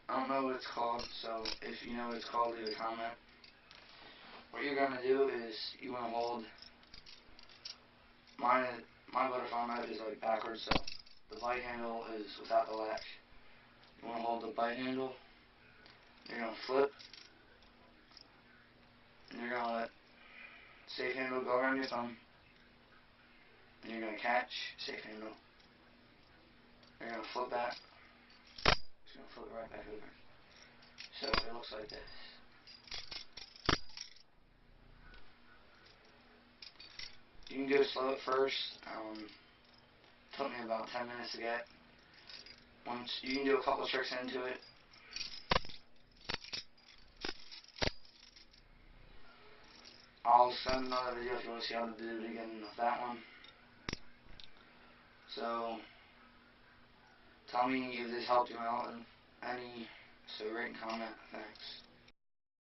I don't know what it's called, so if you know what it's called, leave a comment. What you're going to do is you want to hold, my butterfly knife is like backwards, so the bite handle is without the latch. You want to hold the bite handle, you're going to flip, and you're going to let safe handle go around your thumb, and you're going to catch safe handle. You're going to flip back, just going to flip it right back over. So it looks like this. You can go slow at first. Took me about 10 minutes to get. Once you can do a couple of tricks into it. I'll send another video if you want to see how to do it again with that one. So tell me if this helped you out and so rate and comment. Thanks.